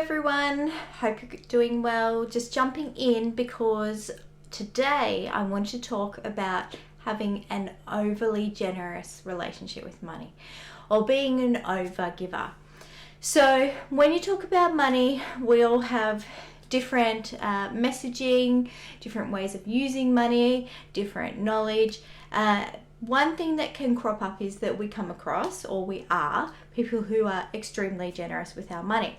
everyone, hope you're doing well. Just jumping in because today I want to talk about having an overly generous relationship with money or being an overgiver. So when you talk about money, we all have different messaging, different ways of using money, different knowledge. One thing that can crop up is that we come across, or we are, people who are extremely generous with our money.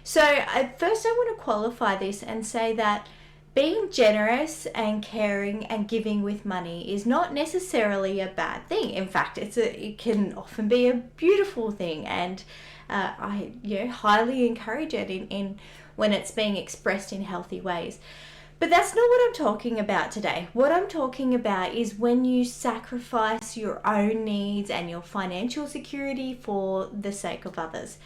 So first I want to qualify this and say that being generous and caring and giving with money is not necessarily a bad thing. In fact, it can often be a beautiful thing, and I highly encourage it in when it's being expressed in healthy ways. But that's not what I'm talking about today. What I'm talking about is when you sacrifice your own needs and your financial security for the sake of others.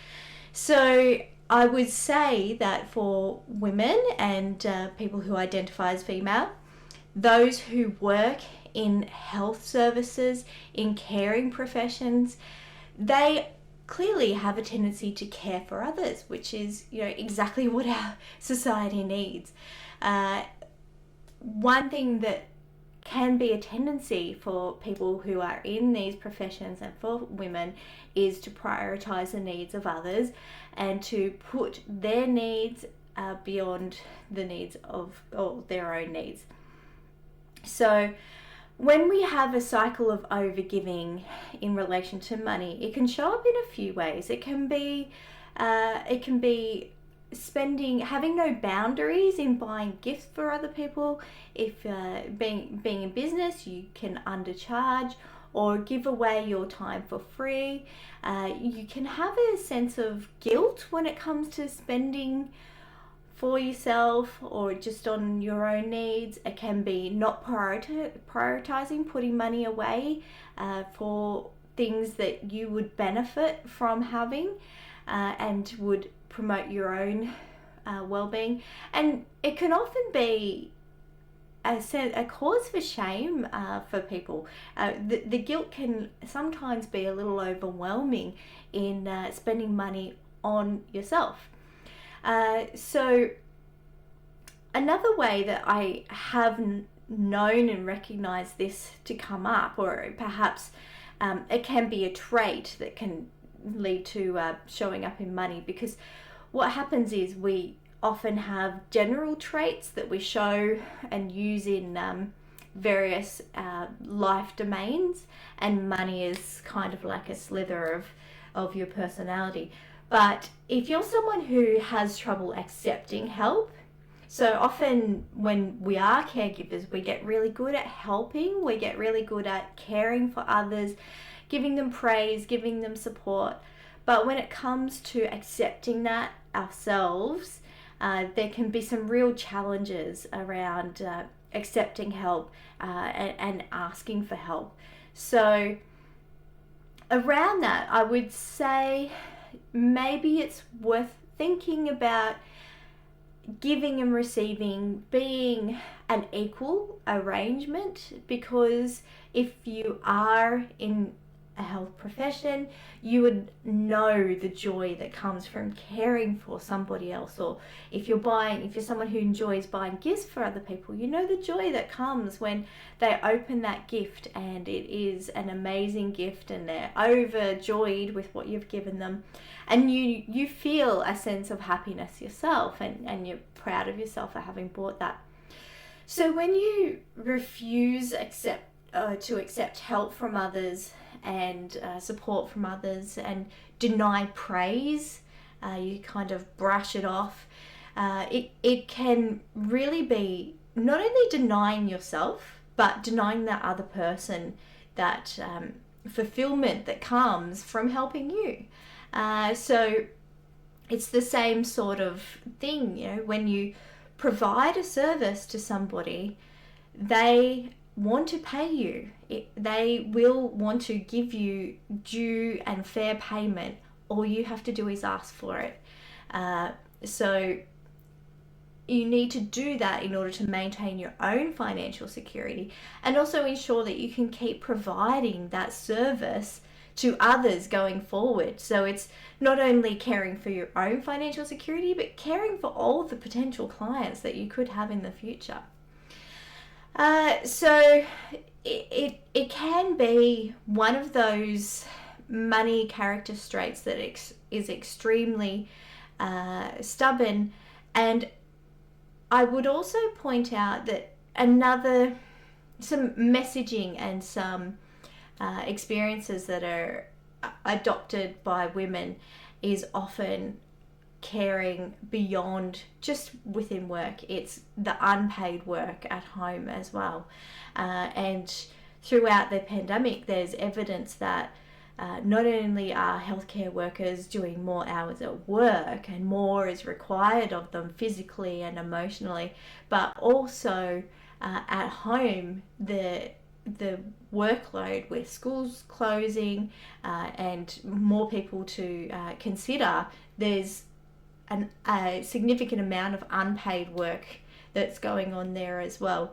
So I would say that for women and people who identify as female, those who work in health services, in caring professions, they clearly have a tendency to care for others, which is exactly what our society needs. One thing that can be a tendency for people who are in these professions and for women is to prioritize the needs of others and to put their needs beyond the needs of their own needs. So when we have a cycle of overgiving in relation to money, it can show up in a few ways. It can be having no boundaries in buying gifts for other people. If being in business, you can undercharge or give away your time for free. You can have a sense of guilt when it comes to spending for yourself or just on your own needs. It can be not prioritizing, putting money away for things that you would benefit from having and would promote your own well-being. And it can often be a cause for shame for people. The guilt can sometimes be a little overwhelming in spending money on yourself. So another way that I have known and recognized this to come up, or perhaps it can be a trait that can lead to showing up in money, because what happens is we often have general traits that we show and use in various life domains, and money is kind of like a slither of your personality. But if you're someone who has trouble accepting help, so often when we are caregivers, we get really good at helping, we get really good at caring for others, giving them praise, giving them support. But when it comes to accepting that ourselves, there can be some real challenges around accepting help and asking for help. So around that, I would say maybe it's worth thinking about giving and receiving being an equal arrangement, because if you are in a health profession, you would know the joy that comes from caring for somebody else. Or if you're someone who enjoys buying gifts for other people, you know the joy that comes when they open that gift and it is an amazing gift and they're overjoyed with what you've given them, and you feel a sense of happiness yourself, and you're proud of yourself for having bought that. So when you refuse to accept help from others and support from others and deny praise, you kind of brush it off, it can really be not only denying yourself but denying that other person that fulfillment that comes from helping you. So it's the same sort of thing, when you provide a service to somebody, they want to pay you. They will want to give you due and fair payment. All you have to do is ask for it. So you need to do that in order to maintain your own financial security, and also ensure that you can keep providing that service to others going forward. So it's not only caring for your own financial security, but caring for all the potential clients that you could have in the future. So it can be one of those money character traits that is extremely stubborn. And I would also point out that some messaging and some experiences that are adopted by women is often caring beyond just within work. It's the unpaid work at home as well. And throughout the pandemic, there's evidence that not only are healthcare workers doing more hours at work and more is required of them physically and emotionally, but also at home, the workload with schools closing and more people to consider, there's a significant amount of unpaid work that's going on there as well.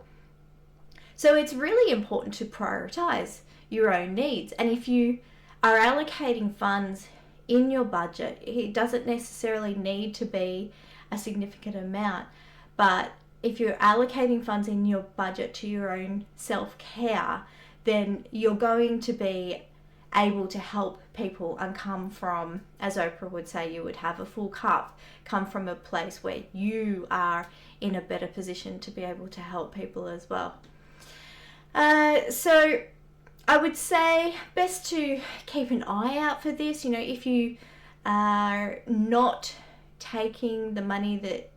So it's really important to prioritize your own needs. And if you are allocating funds in your budget, it doesn't necessarily need to be a significant amount, but if you're allocating funds in your budget to your own self-care, then you're going to be able to help people and come from, as Oprah would say, you would have a full cup, come from a place where you are in a better position to be able to help people as well. So I would say best to keep an eye out for this. If you are not taking the money that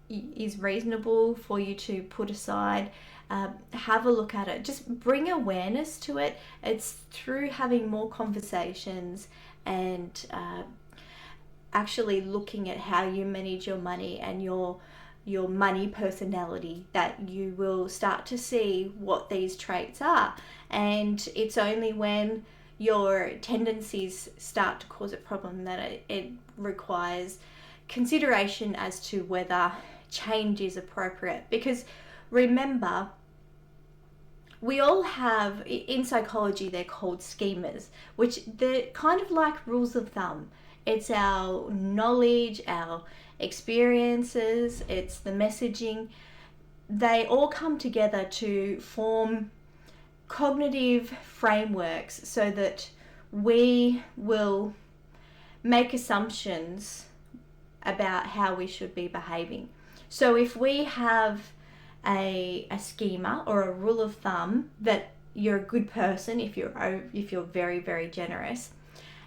is reasonable for you to put aside, have a look at it. Just bring awareness to it. It's through having more conversations and actually looking at how you manage your money and your money personality that you will start to see what these traits are. And it's only when your tendencies start to cause a problem that it requires consideration as to whether change is appropriate. Because remember, we all have, in psychology, they're called schemas, which they're kind of like rules of thumb. It's our knowledge, our experiences, it's the messaging. They all come together to form cognitive frameworks so that we will make assumptions about how we should be behaving. So if we have a schema or a rule of thumb that you're a good person if you're very, very generous,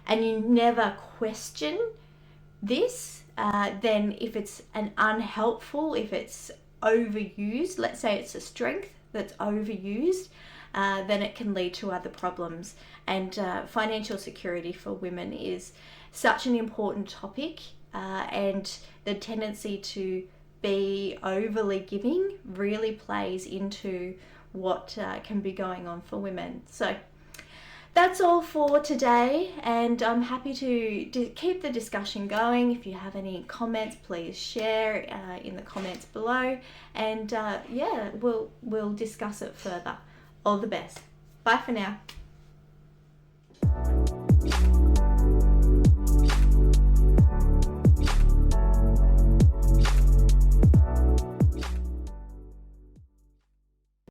and you never question this, then if it's an unhelpful, if it's overused, let's say it's a strength that's overused, then it can lead to other problems. And financial security for women is such an important topic, and the tendency to be overly giving really plays into what can be going on for women. So that's all for today, and I'm happy to keep the discussion going. If you have any comments, please share in the comments below, and we'll discuss it further. All the best. Bye for now.